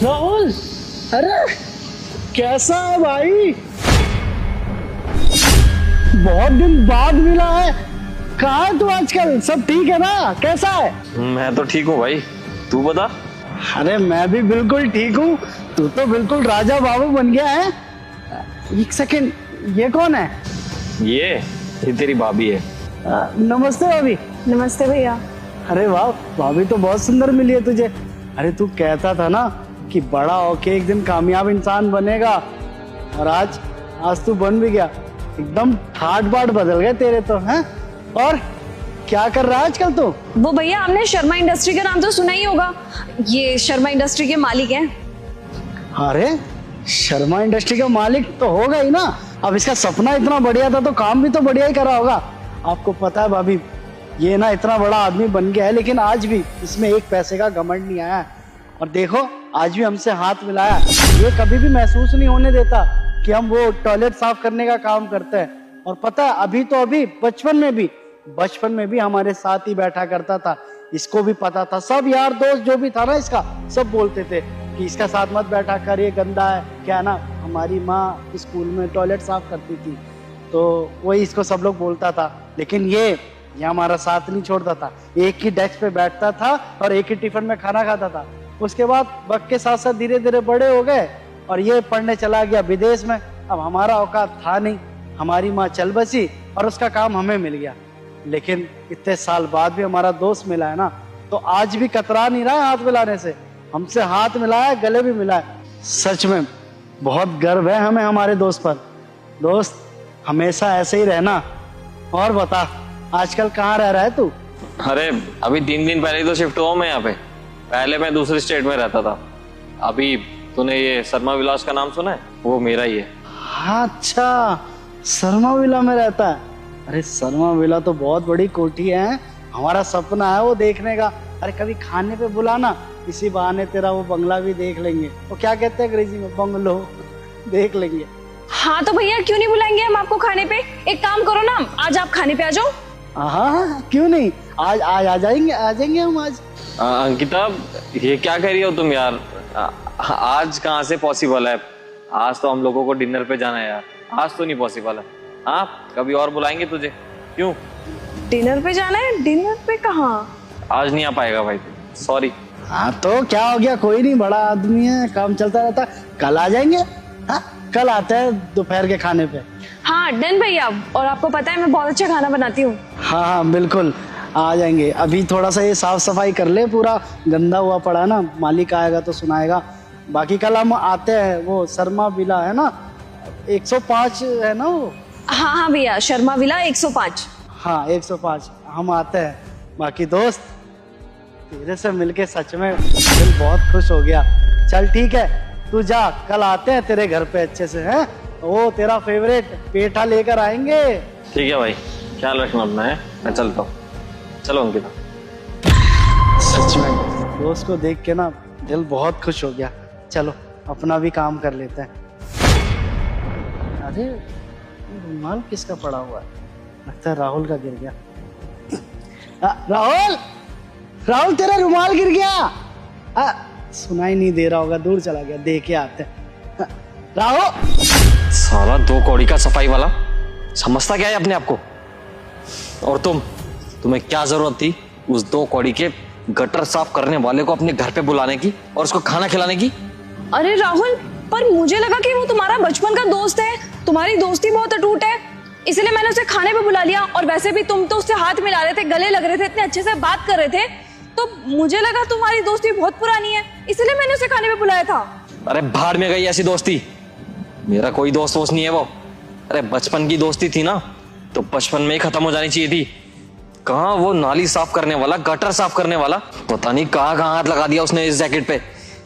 राहुल, अरे कैसा है भाई? बहुत दिन बाद मिला है। कहाँ है तू आजकल? सब ठीक है ना? कैसा है? मैं तो ठीक हूँ भाई, तू बता। अरे मैं भी बिल्कुल ठीक हूँ। तू तो बिल्कुल राजा बाबू बन गया है। एक सेकंड, ये कौन है? ये तेरी भाभी है। नमस्ते भाभी। नमस्ते भैया। अरे वाह, भाभी तो बहुत सुंदर मिली है तुझे। अरे तू कहता था ना कि बड़ा होके एक दिन कामयाब इंसान बनेगा, और आज तू बन भी गया। एकदम ठाट बाट बदल गए तेरे तो, हैं? और क्या कर रहा है आजकल तू? वो भैया, आपने शर्मा इंडस्ट्री का नाम तो सुना ही होगा। ये शर्मा इंडस्ट्री के मालिक हैं। अरे शर्मा इंडस्ट्री का मालिक तो होगा ही ना। अब इसका सपना इतना बढ़िया था तो काम भी तो बढ़िया ही करा होगा। आपको पता है भाभी, ये ना इतना बड़ा आदमी बन गया है, लेकिन आज भी इसमें एक पैसे का घमंड नहीं आया। और देखो, आज भी हमसे हाथ मिलाया। ये कभी भी महसूस नहीं होने देता कि हम वो टॉयलेट साफ करने का काम करते हैं। और पता है, अभी बचपन में भी हमारे साथ ही बैठा करता था। इसको भी पता था, सब यार दोस्त जो भी था ना इसका, सब बोलते थे कि इसका साथ मत बैठा कर, ये गंदा है। क्या ना, हमारी माँ स्कूल में टॉयलेट साफ करती थी तो वही इसको सब लोग बोलता था। लेकिन ये हमारा साथ नहीं छोड़ता था। एक ही डेस्क पे बैठता था और एक ही टिफिन में खाना खाता था। उसके बाद वक्त के साथ साथ धीरे धीरे बड़े हो गए और ये पढ़ने चला गया विदेश में। अब हमारा औकात था नहीं, हमारी माँ चल बसी और उसका काम हमें मिल गया। लेकिन इतने साल बाद भी हमारा दोस्त मिला है ना, तो आज भी कतरा नहीं रहा है हाथ मिलाने से। हमसे हाथ मिलाया, गले भी मिलाया। सच में बहुत गर्व है हमें हमारे दोस्त पर। दोस्त, हमेशा ऐसे ही रहना। और बता, आजकल कहाँ रह रहा है तू? अरे अभी 3 दिन पहले ही तो शिफ्ट हुआ मैं यहाँ पे। पहले मैं दूसरे स्टेट में रहता था। अभी तूने ये शर्मा विलास का नाम सुना है? वो मेरा ही है। हाँ, अच्छा, शर्मा विला में रहता है। अरे शर्मा विला तो बहुत बड़ी कोठी है। हमारा सपना है वो देखने का। अरे कभी खाने पे बुलाना, इसी बहाने तेरा वो बंगला भी देख लेंगे। वो क्या कहते हैं अंग्रेजी में, बंगलो, देख लेंगे। हाँ तो भैया, क्यों नहीं बुलाएंगे हम आपको खाने पे? एक काम करो ना, आज आप खाने पे आ जाओ। हाँ, क्यों नहीं, आज आज आ जाएंगे हम आज। अंकिता, ये क्या कह रही हो तुम यार? आज कहाँ से पॉसिबल है? आज तो हम लोगों को डिनर पे जाना है यार। आज तो नहीं पॉसिबल है। हाँ, कभी और बुलाएंगे तुझे। क्यों? डिनर पे जाना है? डिनर पे कहाँ? आज नहीं आ पाएगा भाई, सॉरी। हाँ तो क्या हो गया, कोई नहीं, बड़ा आदमी है, काम चलता रहता। कल आ जाएंगे। हाँ, कल आते हैं दोपहर के खाने पे। हाँ डन भैया। और आपको पता है मैं बहुत अच्छा खाना बनाती हूँ। हाँ, बिल्कुल आ जाएंगे। अभी थोड़ा सा ये साफ सफाई कर ले, पूरा गंदा हुआ पड़ा है ना, मालिक आएगा तो सुनाएगा। बाकी कल हम आते हैं। वो शर्मा विला है ना, 105 है ना वो? हाँ भैया, शर्मा विला 105। हाँ, 105 हम आते हैं। बाकी दोस्त, तेरे से मिलके सच में दिल बहुत खुश हो गया। चल ठीक है, तू जा, कल आते हैं तेरे घर पे अच्छे से, हैं? वो तेरा फेवरेट पेठा लेकर आएंगे। ठीक है भाई, ख्याल रखना अपना है। मैं चलता हूँ। चलो अंकिता। सच में दोस्त को देख के ना दिल बहुत खुश हो गया। चलो अपना भी काम कर लेते हैं। अरे रुमाल किसका पड़ा हुआ है? लगता है राहुल का गिर गया। राहुल तेरा रुमाल गिर गया। सुनाई नहीं दे रहा होगा, दूर चला गया, दे के आते हैं। राहुल, साला 2 कौड़ी का सफाई वाला, समझता क्या है अपने आप को? और तुम्हें क्या जरूरत थी उस 2 कौड़ी के गटर साफ करने वाले को अपने घर पे बुलाने की और उसको खाना खिलाने की? अरे राहुल, पर मुझे लगा कि वो तुम्हारा बचपन का दोस्त है, तुम्हारी दोस्ती बहुत अटूट है, इसलिए मैंने उसे खाने पे बुला लिया। और वैसे भी तुम तो उससे हाथ मिला रहे थे, गले लग रहे थे, इतने अच्छे से बात कर रहे थे, तो मुझे लगा तुम्हारी दोस्ती बहुत पुरानी है, इसलिए मैंने उसे खाने पे बुलाया था। अरे भाड़ में गई ऐसी दोस्ती। मेरा कोई दोस्त वोस्त नहीं है वो। अरे बचपन की दोस्ती थी ना, तो बचपन में ही खत्म हो जानी चाहिए थी। कहाँ वो नाली साफ करने वाला, गटर साफ करने वाला, पता नहीं कहाँ हाथ लगा दिया उसने इस जैकेट पे।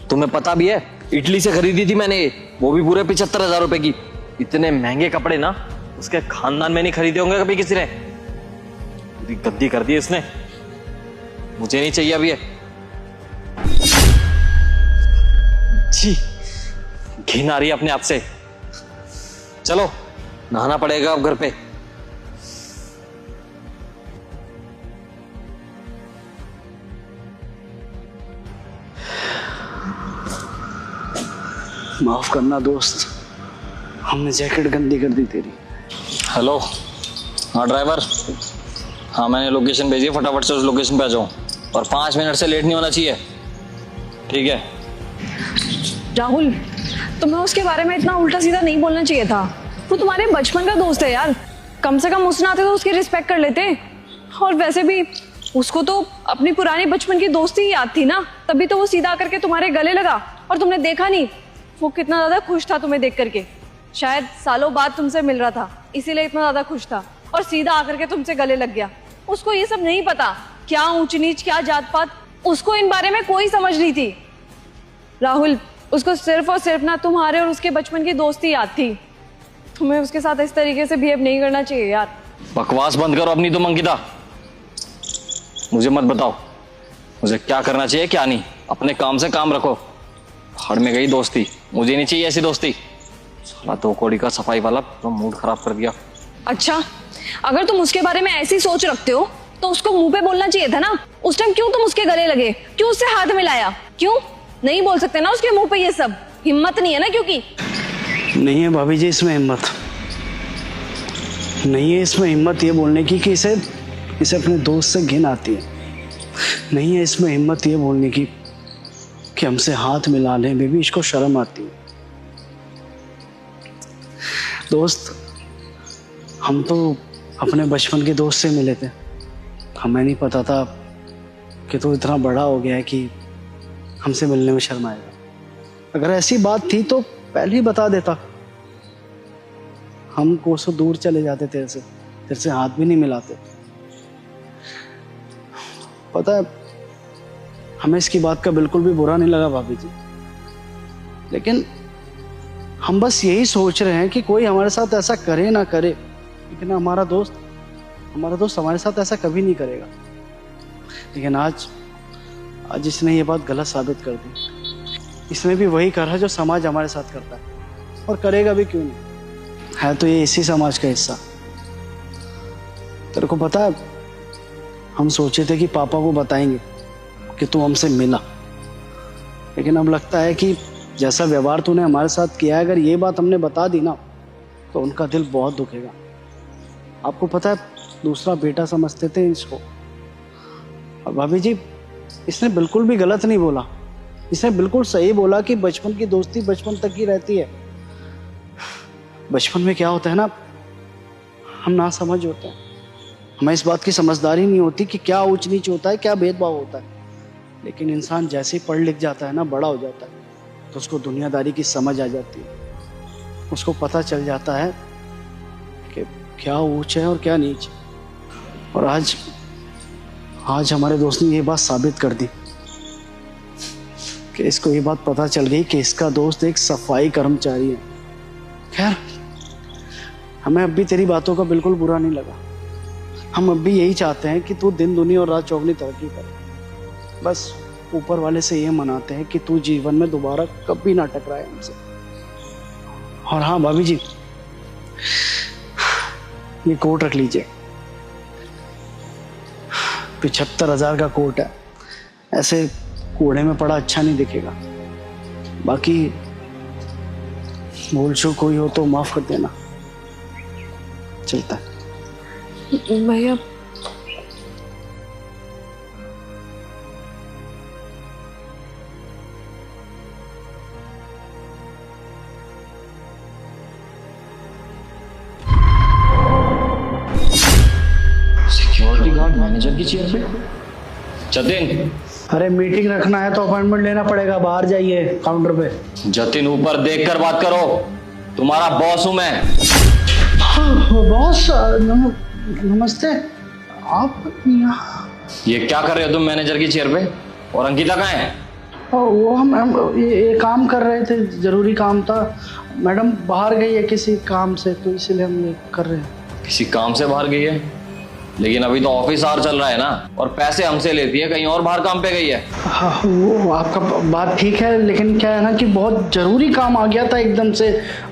तुम्हें पता भी है, इटली से खरीदी थी मैंने, वो भी पूरे 75,000 रुपए की। इतने महंगे कपड़े ना उसके खानदान में नहीं खरीदे होंगे कभी किसी ने। पूरी गद्दी कर दी इसने, मुझे नहीं चाहिए अभी ये। छी, घिन आ रही है अपने आप से। चलो नहाना पड़ेगा अब घर पे। माफ करना दोस्त, हमने जैकेट गंदी कर दी तेरी। हेलो, हाँ ड्राइवर, हाँ मैंने लोकेशन भेजी है, फटाफट से उस लोकेशन पे आ जाओ और 5 मिनट से लेट नहीं होना चाहिए, ठीक है? राहुल, तुम्हें उसके बारे में इतना उल्टा सीधा नहीं बोलना चाहिए था। वो तुम्हारे बचपन का दोस्त है यार, कम से कम उसने आते तो उसकी रिस्पेक्ट कर लेते। और वैसे भी उसको तो अपनी पुरानी बचपन की दोस्ती ही याद थी ना, तभी तो वो सीधा आकर के तुम्हारे गले लगा। और तुमने देखा नहीं वो कितना ज्यादा खुश था तुम्हें देख करके। शायद सालों बाद तुमसे मिल रहा था, इसीलिए इतना ज्यादा खुश था और सीधा आकर के तुमसे गले लग गया। उसको ये सब नहीं पता, क्या ऊंच नीच क्या जात पात, उसको इन बारे में कोई समझ नहीं थी। राहुल, उसको सिर्फ और सिर्फ ना तुम्हारे और उसके बचपन की दोस्ती याद थी। तुम्हें उसके साथ इस तरीके से बिहेव नहीं करना चाहिए यार। बकवास बंद करो अपनी तुम अंकिता, मुझे मत बताओ मुझे क्या करना चाहिए क्या नहीं। अपने काम से काम रखो। हड़ में गई दोस्ती, मुझे नहीं चाहिए ऐसी दोस्ती। साला 2 कौड़ी का सफाई वाला तो मूड खराब कर दिया। अच्छा, अगर तुम उसके बारे में ऐसी सोच रखते हो तो उसको मुंह पे बोलना चाहिए था ना। उस टाइम क्यों तुम उसके गले लगे, क्यों उससे हाथ मिलाया? क्यों नहीं बोल सकते ना उसके मुंह पे ये सब? हिम्मत नहीं है ना? क्योंकि नहीं है भाभी जी इसमें हिम्मत, नहीं है इसमें हिम्मत ये बोलने की कि इसे अपने दोस्त से घिन आती है। नहीं है इसमें हिम्मत ये बोलने की कि हमसे हाथ मिला ले बेबी, इसको शर्म आती है। दोस्त, हम तो अपने बचपन के दोस्त से मिले थे, हमें नहीं पता था कि तू इतना बड़ा हो गया है कि हमसे मिलने में शर्म आएगा। अगर ऐसी बात थी तो पहले ही बता देता, हम कोसों दूर चले जाते तेरे से हाथ भी नहीं मिलाते। पता है हमें इसकी बात का बिल्कुल भी बुरा नहीं लगा भाभी जी, लेकिन हम बस यही सोच रहे हैं कि कोई हमारे साथ ऐसा करे ना करे, लेकिन हमारा दोस्त हमारे साथ ऐसा कभी नहीं करेगा। लेकिन आज इसने ये बात गलत साबित कर दी। इसने भी वही करा जो समाज हमारे साथ करता है, और करेगा भी, क्यों नहीं। है तो ये इसी समाज का हिस्सा। तेरे को पता है हम सोचे थे कि पापा को बताएंगे कि तू हमसे मिला, लेकिन अब लगता है कि जैसा व्यवहार तूने हमारे साथ किया है, अगर ये बात हमने बता दी ना तो उनका दिल बहुत दुखेगा। आपको पता है दूसरा बेटा समझते थे इसको। और भाभी जी इसने बिल्कुल भी गलत नहीं बोला, इसने बिल्कुल सही बोला कि बचपन की दोस्ती बचपन तक ही रहती है। बचपन में क्या होता है ना, हम ना समझ होते हैं, हमें इस बात की समझदारी नहीं होती कि क्या ऊंच नीच होता है, क्या भेदभाव होता है। लेकिन इंसान जैसे ही पढ़ लिख जाता है ना, बड़ा हो जाता है, तो उसको दुनियादारी की समझ आ जाती है। उसको पता चल जाता है कि क्या ऊंच है और क्या नीच। और आज हमारे दोस्त ने ये बात साबित कर दी कि इसको ये बात पता चल गई कि इसका दोस्त एक सफाई कर्मचारी है। खैर, हमें अब भी तेरी बातों का बिल्कुल बुरा नहीं लगा। हम अब भी यही चाहते हैं कि तू दिन दुनी और रात चौगनी तरक्की करे। बस ऊपर वाले से ये मनाते हैं कि तू जीवन में दोबारा कभी ना टकराए हमसे। और हाँ भाभी जी, ये कोट रख लीजिए, 75,000 का कोट है, ऐसे कूड़े में पड़ा अच्छा नहीं दिखेगा। बाकी भूल चूक कोई हो तो माफ कर देना, चलता है। भैया सिक्योरिटी गार्ड मैनेजर की चेयर पे। जतिन, अरे मीटिंग रखना है तो अपॉइंटमेंट लेना पड़ेगा, बाहर जाइए काउंटर पे। जतिन ऊपर देखकर बात करो, तुम्हारा बॉस हूं मैं। बॉस नमस्ते, आप यहाँ? ये क्या कर रहे हो तुम मैनेजर की चेयर पे? और अंकिता कहाँ है? वो हम ये काम कर रहे थे, जरूरी काम था। मैडम बाहर गई है किसी काम से, तो इसीलिए हम ये कर रहे हैं। किसी काम से बाहर गई है? लेकिन अभी तो ऑफिस आवर चल रहा है ना, और पैसे हमसे लेती है, कहीं और बाहर काम पे गई है। हाँ वो आपका बात ठीक है, लेकिन क्या है ना कि बहुत ज़रूरी काम आ गया था एकदम से।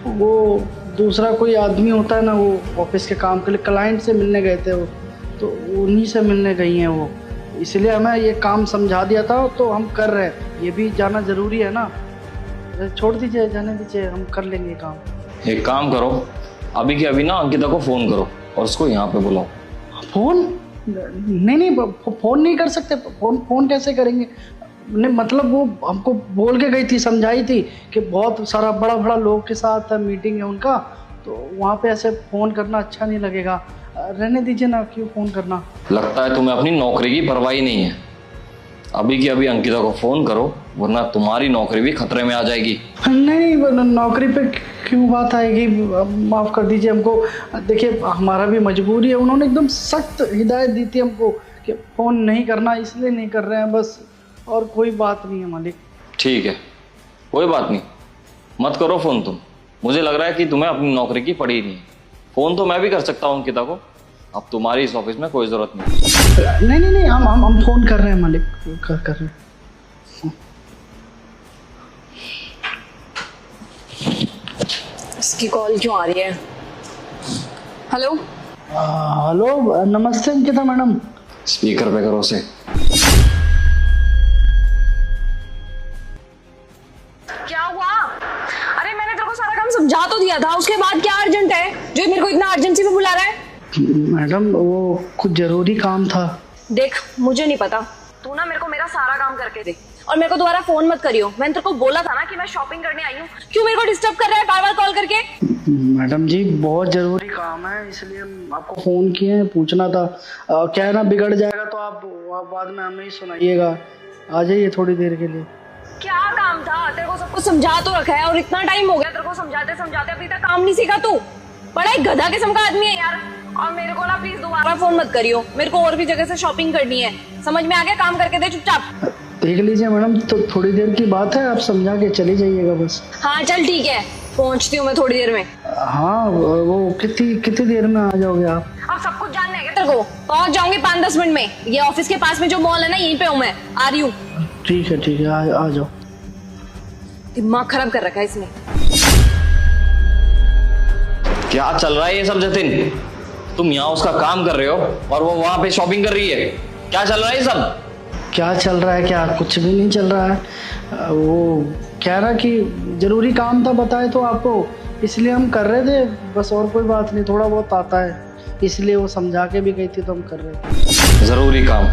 वो दूसरा कोई आदमी होता है ना, वो ऑफिस के काम के लिए क्लाइंट से मिलने गए थे, वो तो उन्हीं से मिलने गई हैं वो, इसलिए हमें ये काम समझा दिया था, तो हम कर रहे हैं। ये भी जाना ज़रूरी है ना, अरे छोड़ दीजिए, जाने दीजिए, हम कर लेंगे काम। एक काम करो, अभी के अभी ना अंकिता को फोन करो और उसको यहाँ पे बुलाओ। फोन? नहीं, फोन नहीं कर सकते। फोन कैसे करेंगे? नहीं मतलब वो हमको बोल के गई थी, समझाई थी कि बहुत सारा बड़ा बड़ा लोग के साथ मीटिंग है उनका, तो वहाँ पे ऐसे फ़ोन करना अच्छा नहीं लगेगा। रहने दीजिए ना, क्यों फ़ोन करना। लगता है तुम्हें अपनी नौकरी की परवाह ही नहीं है। अभी के अभी अंकिता को फोन करो, वरना तुम्हारी नौकरी भी खतरे में आ जाएगी। नहीं, नौकरी पे क्यों बात आएगी, माफ़ कर दीजिए हमको। देखिए हमारा भी मजबूरी है, उन्होंने एकदम सख्त हिदायत दी थी हमको कि फ़ोन नहीं करना, इसलिए नहीं कर रहे हैं बस, और कोई बात नहीं है मालिक। ठीक है, कोई बात नहीं, मत करो फ़ोन तुम। मुझे लग रहा है कि तुम्हें अपनी नौकरी की पड़ी ही नहीं। फ़ोन तो मैं भी कर सकता हूँ अंकिता को, अब तुम्हारी इस ऑफिस में कोई ज़रूरत नहीं। नहीं, हम फ़ोन कर रहे हैं मालिक, कर रहे हैं। इसकी कॉल क्यों आ रही है? हेलो हेलो, नमस्ते अंकिता मैडम। स्पीकर पे करो उसे। क्या हुआ? अरे मैंने तेरे को सारा काम समझा तो दिया था, उसके बाद क्या अर्जेंट है जो मेरे को इतना अर्जेंसी में बुला रहा है? मैडम वो कुछ जरूरी काम था। देख मुझे नहीं पता, तू ना मेरे को मेरा सारा काम करके दे और मेरे को दोबारा फोन मत करियो। मैंने तेरे को बोला था ना कि मैं शॉपिंग करने आई हूँ, क्यों मेरे को डिस्टर्ब कर रहा है बार बार कॉल करके? मैडम जी बहुत जरूरी काम है, इसलिए हम आपको फोन किए हैं, पूछना था। क्या है ना, बिगड़ जाएगा तो आप बाद में हमें ही सुनाइएगा। आ जाइए थोड़ी देर के लिए। क्या काम था? तेरे को सब कुछ समझा तो रखा है और इतना टाइम हो गया तेरे को समझाते समझाते, अभी तक काम नहीं सीखा तू? बड़ा एक गधा किस्म का आदमी है यार। और मेरे को ना प्लीज दोबारा फोन मत करियो, मेरे को और भी जगह से शॉपिंग करनी है। समझ में आ गया? काम करके दे चुपचाप। देख लीजिए मैडम, तो थोड़ी देर की बात है, आप समझा के चली जाइएगा बस। हाँ चल ठीक है, पहुंचती हूँ मैं थोड़ी देर में। हाँ वो कितनी देर में आ जाओगे आप? अब सब कुछ जानना है क्या तेरे को? पहुंच जाऊंगी 5-10 मिनट में। ये ऑफिस के पास में जो मॉल है ना, यहीं पे हूँ मैं, आ रही हूँ। ठीक है, आ जाओ। दिमाग खराब कर रखा है इसने। क्या चल रहा है ये सब जतिन? तुम यहाँ उसका काम कर रहे हो और वो वहां पे शॉपिंग कर रही है। क्या चल रहा है ये सब? क्या चल रहा है? क्या कुछ भी नहीं चल रहा है। वो कह रहा कि जरूरी काम था, बताए तो आपको, इसलिए हम कर रहे थे बस, और कोई बात नहीं। थोड़ा बहुत आता है इसलिए वो समझा के भी गई थी तो हम कर रहे थे। जरूरी काम?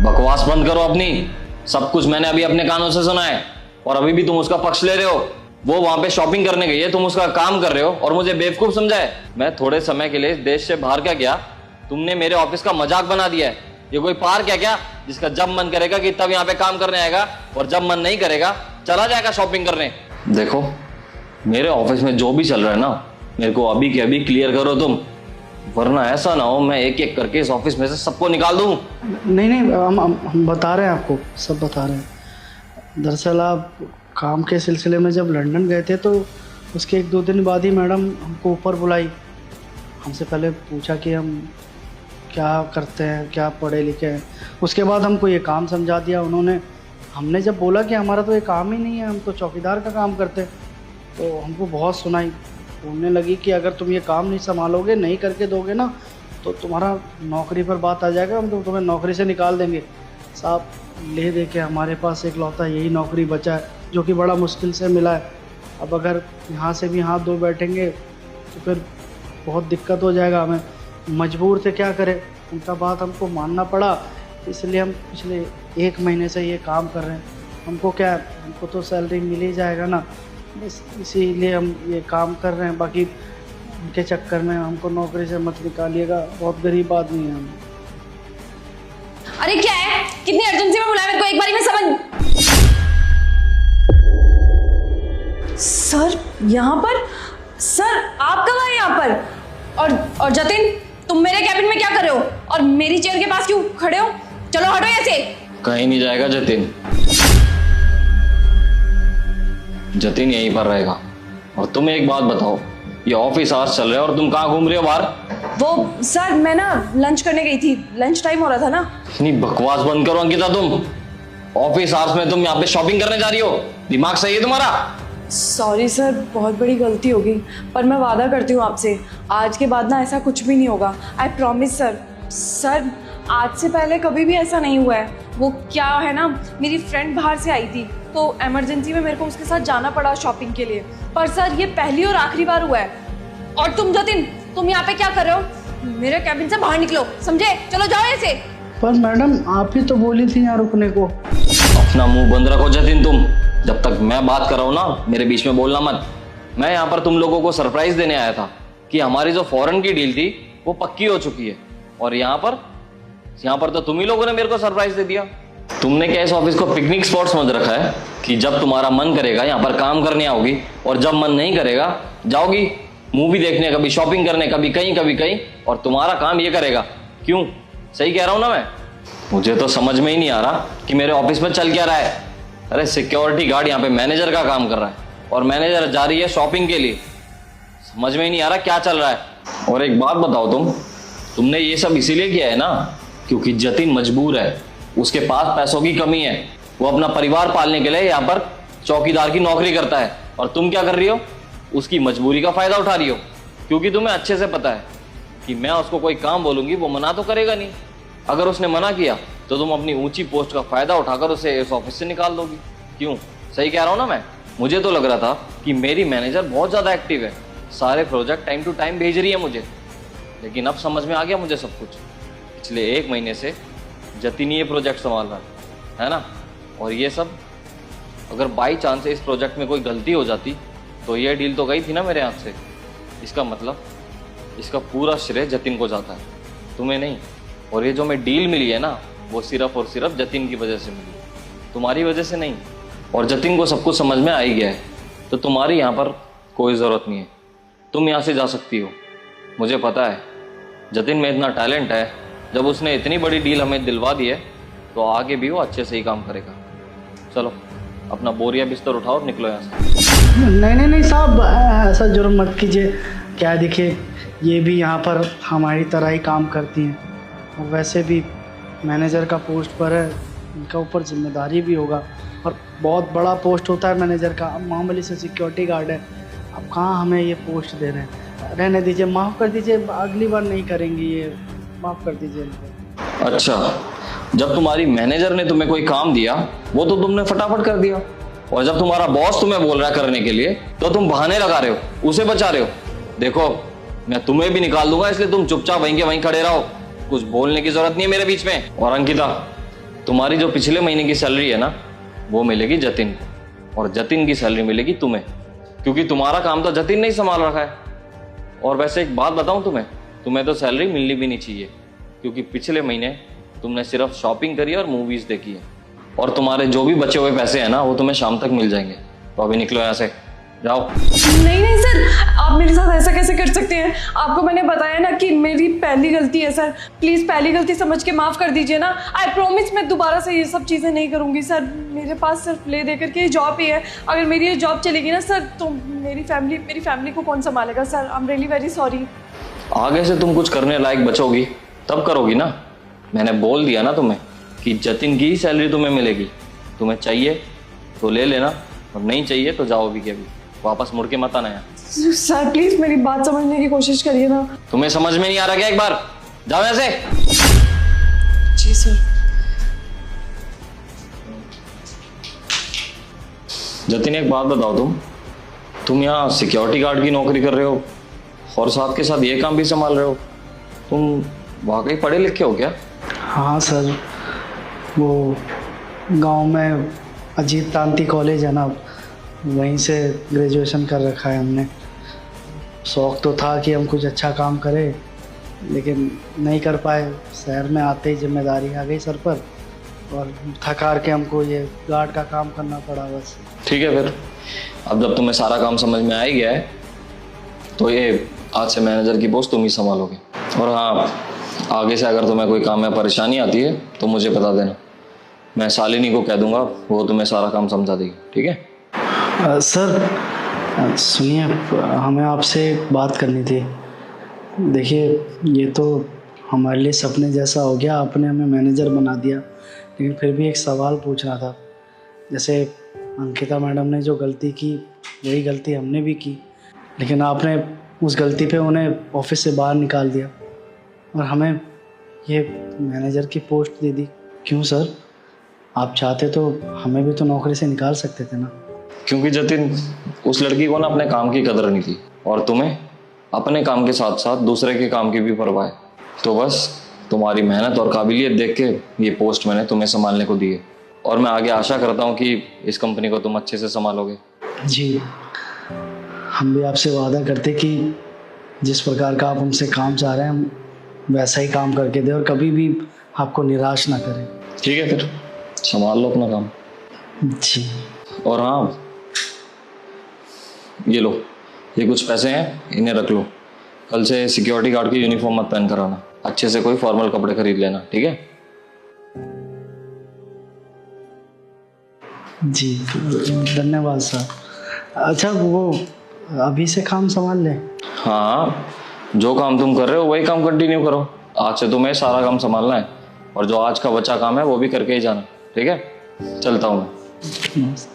बकवास बंद करो अपनी। सब कुछ मैंने अभी अपने कानों से सुना है और अभी भी तुम उसका पक्ष ले रहे हो। वो वहां पे शॉपिंग करने गई है, तुम उसका काम कर रहे हो और मुझे बेवकूफ समझा है। मैं थोड़े समय के लिए इस देश से बाहर क्या गया, तुमने मेरे ऑफिस का मजाक बना दिया है। ये कोई पार्क है क्या जिसका जब मन करेगा कि तब यहाँ पे काम करने आएगा और जब मन नहीं करेगा चला जाएगा शॉपिंग करने? देखो मेरे ऑफिस में जो भी चल रहा है ना, मेरे को अभी के अभी क्लियर करो तुम, वरना ऐसा ना हो मैं एक एक करके इस ऑफिस में से सबको निकाल दूं। नहीं, हम बता रहे हैं आपको, सब बता रहे हैं। दरअसल आप काम के सिलसिले में जब लंदन गए थे तो उसके 1-2 दिन बाद ही मैडम हमको ऊपर बुलाई। हमसे पहले पूछा कि हम क्या करते हैं, क्या पढ़े लिखे हैं। उसके बाद हमको ये काम समझा दिया उन्होंने। हमने जब बोला कि हमारा तो ये काम ही नहीं है, हम तो चौकीदार का काम करते हैं, तो हमको बहुत सुनाई। बोलने लगी कि अगर तुम ये काम नहीं संभालोगे, नहीं करके दोगे ना, तो तुम्हारा नौकरी पर बात आ जाएगा, हम तो तुम्हें नौकरी से निकाल देंगे। साहब ले दे के हमारे पास एक लौता यही नौकरी बचा है, जो कि बड़ा मुश्किल से मिला है। अब अगर यहाँ से भी हाथ धो बैठेंगे तो फिर बहुत दिक्कत हो जाएगा हमें। मजबूर थे, क्या करें, उनका बात हमको मानना पड़ा। इसलिए हम पिछले 1 महीने से ये काम कर रहे हैं। हमको क्या है, हमको तो सैलरी मिल ही जाएगा ना, बस इसीलिए हम ये काम कर रहे हैं। बाकी उनके चक्कर में हमको नौकरी से मत निकालिएगा, बहुत गरीब आदमी है हम। अरे क्या है, कितनी अर्जेंसी में बुलाया मेरे को, एक बारी में समझ। सर यहाँ पर? सर आप कब आए यहाँ पर? और जतिन तुम मेरे कैबिन में क्या कर रहे हो और मेरी चेयर के पास क्यों खड़े हो? चलो हटो यहाँ से। कहीं नहीं जाएगा जतिन, जतिन यहीं पर रहेगा। और तुम एक बात बताओ, ये ऑफिस आवर्स चल रहे हैं और तुम कहाँ घूम रहे हो बाहर? वो सर मैं ना लंच करने गई थी, लंच टाइम हो रहा था ना। इतनी बकवास बंद करो अंकिता तुम। ऑफिस आवर्स में तुम यहाँ पे शॉपिंग करने जा रही हो? दिमाग सही है तुम्हारा? सॉरी सर, बहुत बड़ी गलती होगी, पर मैं वादा करती हूँ आपसे आज के बाद ना ऐसा कुछ भी नहीं होगा। I promise sir. सर आज से पहले कभी भी ऐसा नहीं हुआ है। वो क्या है ना, मेरी फ्रेंड बाहर से आई थी तो इमरजेंसी में मेरे को उसके साथ जाना पड़ा शॉपिंग के लिए। पर सर ये पहली और आखिरी बार हुआ है। और तुम जतिन, तुम यहाँ पे क्या कर रहे हो? मेरे कैबिन से बाहर निकलो, समझे? चलो जाओ ऐसे। पर मैडम आप ही तो बोली थी यहाँ रुकने को। अपना मुंह बंद रखो जतिन तुम। जब तक मैं बात कर रहा हूँ ना, मेरे बीच में बोलना मत। मैं यहाँ पर तुम लोगों को सरप्राइज देने आया था कि हमारी जो फॉरेन की डील थी वो पक्की हो चुकी है। और यहाँ पर तो तुम ही लोगों ने मेरे को सरप्राइज दे दिया। तुमने क्या इस ऑफिस को पिकनिक स्पॉट समझ रखा है कि जब तुम्हारा मन करेगा यहाँ पर काम करने आओगी, और जब मन नहीं करेगा जाओगी मूवी देखने, कभी शॉपिंग करने, कभी कहीं, और तुम्हारा काम ये करेगा। क्यों? सही कह रहा हूं ना मैं? मुझे तो समझ में ही नहीं आ रहा कि मेरे ऑफिस में चल क्या रहा है। अरे सिक्योरिटी गार्ड यहाँ पे मैनेजर का काम कर रहा है और मैनेजर जा रही है शॉपिंग के लिए। समझ में ही नहीं आ रहा क्या चल रहा है। और एक बात बताओ, तुमने ये सब इसीलिए किया है ना क्योंकि जतिन मजबूर है, उसके पास पैसों की कमी है, वो अपना परिवार पालने के लिए यहाँ पर चौकीदार की नौकरी करता है। और तुम क्या कर रही हो? उसकी मजबूरी का फायदा उठा रही हो, क्योंकि तुम्हें अच्छे से पता है कि मैं उसको कोई काम बोलूंगी वो मना तो करेगा नहीं। अगर उसने मना किया तो तुम अपनी ऊंची पोस्ट का फायदा उठाकर उसे इस ऑफिस से निकाल दोगी। क्यों? सही कह रहा हूं ना मैं? मुझे तो लग रहा था कि मेरी मैनेजर बहुत ज्यादा एक्टिव है, सारे प्रोजेक्ट टाइम टू टाइम भेज रही है मुझे, लेकिन अब समझ में आ गया मुझे सब कुछ। पिछले 1 महीने से जतिन ये प्रोजेक्ट संभाल रहा है ना। और ये सब अगर बाई चांस इस प्रोजेक्ट में कोई गलती हो जाती तो ये डील तो गई थी ना मेरे हाथ से। इसका मतलब इसका पूरा श्रेय जतिन को जाता है, तुम्हें नहीं। और ये जो मैं डील मिली है ना, वो सिर्फ और सिर्फ जतिन की वजह से मिली, तुम्हारी वजह से नहीं। और जतिन को सब कुछ समझ में आ ही गया है, तो तुम्हारी यहाँ पर कोई ज़रूरत नहीं है, तुम यहाँ से जा सकती हो। मुझे पता है जतिन में इतना टैलेंट है, जब उसने इतनी बड़ी डील हमें दिलवा दी है तो आगे भी वो अच्छे से ही काम करेगा। चलो अपना बोरिया बिस्तर उठाओ और निकलो यहाँ से। नहीं साहब, ऐसा जुर्म मत कीजिए। क्या देखिए, ये भी यहाँ पर हमारी तरह ही काम करती हैं, और वैसे भी मैनेजर का पोस्ट पर है, इनका ऊपर जिम्मेदारी भी होगा, और बहुत बड़ा पोस्ट होता है मैनेजर का। अब मामूली से सिक्योरिटी गार्ड है, अब कहाँ हमें ये पोस्ट दे रहे हैं। रहने दीजिए, माफ़ कर दीजिए, अगली बार नहीं करेंगी ये, माफ़ कर दीजिए इनको। अच्छा, जब तुम्हारी मैनेजर ने तुम्हें कोई काम दिया वो तो तुमने फटाफट कर दिया, और जब तुम्हारा बॉस तुम्हें बोल रहा है करने के लिए तो तुम बहाने लगा रहे हो, उसे बचा रहे हो। देखो मैं तुम्हें भी निकाल दूंगा, इसलिए तुम चुपचाप वहीं के वहीं खड़े रहो, कुछ बोलने की जरूरत नहीं है मेरे बीच में। और अंकिता, तुम्हारी जो पिछले महीने की सैलरी है ना, वो मिलेगी जतिन को, और जतिन की सैलरी मिलेगी तुम्हें, क्योंकि तुम्हारा काम तो जतिन ने ही संभाल रखा है। और वैसे एक बात बताऊं तुम्हें तो सैलरी मिलनी भी नहीं चाहिए, क्योंकि पिछले महीने तुमने सिर्फ शॉपिंग करी और मूवीज देखी है, और तुम्हारे जो भी बचे हुए पैसे हैं ना वो तुम्हें शाम तक मिल जाएंगे। तो अभी निकलो यहाँ से, जाओ। नहीं सर, आप मेरे साथ ऐसा कैसे कर सकते हैं? आपको मैंने बताया ना कि मेरी पहली गलती है सर, प्लीज पहली गलती समझ के माफ कर दीजिए ना। आई प्रॉमिस मैं दोबारा से ये सब चीजें नहीं करूंगी सर। मेरे पास सिर्फ ले दे करके जॉब ही है, अगर मेरी ये जॉब चलेगी ना सर तो मेरी फैमिली को कौन संभालेगा sir? I am really very sorry. आगे से तुम कुछ करने लायक बचोगी तब करोगी ना। मैंने बोल दिया ना तुम्हें कि जतिन की ही सैलरी तुम्हें मिलेगी, तुम्हें चाहिए तो ले लेना, और नहीं चाहिए तो जाओ अभी के अभी, वापस मुड़ के मत आना यार। सर प्लीज मेरी बात समझने की कोशिश करिए ना। तुम्हें समझ में नहीं आ रहा क्या? एक बार जाओ यहाँ से। जी सर। जतिन एक बात बताओ, तुम यहाँ सिक्योरिटी गार्ड की नौकरी कर रहे हो और साथ के साथ ये काम भी संभाल रहे हो, तुम वाकई पढ़े लिखे हो क्या? हाँ सर, वो गांव में अजीत तांती कॉलेज है ना, वहीं से ग्रेजुएशन कर रखा है हमने। शौक़ तो था कि हम कुछ अच्छा काम करें, लेकिन नहीं कर पाए। शहर में आते ही जिम्मेदारी आ गई सर पर, और थक हार के हमको ये गार्ड का काम करना पड़ा बस। ठीक है फिर, अब जब तुम्हें सारा काम समझ में आ ही गया है तो ये आज से मैनेजर की पोस्ट तुम ही संभालोगे। और हाँ, आगे से अगर तुम्हें कोई काम में परेशानी आती है तो मुझे बता देना, मैं शालिनी को कह दूंगा, वो तुम्हें सारा काम समझा देगी। ठीक है? सर सुनिए, हमें आपसे एक बात करनी थी। देखिए ये तो हमारे लिए सपने जैसा हो गया, आपने हमें मैनेजर बना दिया, लेकिन फिर भी एक सवाल पूछना था। जैसे अंकिता मैडम ने जो गलती की वही गलती हमने भी की, लेकिन आपने उस गलती पे उन्हें ऑफिस से बाहर निकाल दिया, और हमें ये मैनेजर की पोस्ट दे दी। क्यों सर, आप चाहते तो हमें भी तो नौकरी से निकाल सकते थे ना। क्योंकि जतिन, उस लड़की को ना अपने काम की कदर नहीं थी, और तुम्हें अपने काम के साथ साथ दूसरे के काम की भी परवाह है। तो बस तुम्हारी मेहनत और काबिलियत देख के ये पोस्ट मैंने तुम्हें संभालने को दी है, और मैं आगे आशा करता हूँ कि इस कंपनी को तुम अच्छे से संभालोगे। जी, हम भी आपसे वादा करते कि जिस प्रकार का आप हमसे काम चाह रहे हैं हम वैसा ही काम करके दें और कभी भी आपको निराश ना करें। ठीक है, फिर संभाल लो अपना काम। जी। और हाँ, ये लो, ये कुछ पैसे हैं, इन्हें रख लो। कल से सिक्योरिटी गार्ड की यूनिफॉर्म मत पहन कर आना, अच्छे से कोई फॉर्मल कपड़े खरीद लेना, ठीक है? जी धन्यवाद सर। अच्छा, वो अभी से काम संभाल लें? हाँ, जो काम तुम कर रहे हो वही काम कंटिन्यू करो। आज से तुम्हें सारा काम संभालना है, और जो आज का बचा काम है वो भी करके ही जाना, ठीक है? चलता हूँ मैं। नमस्ते।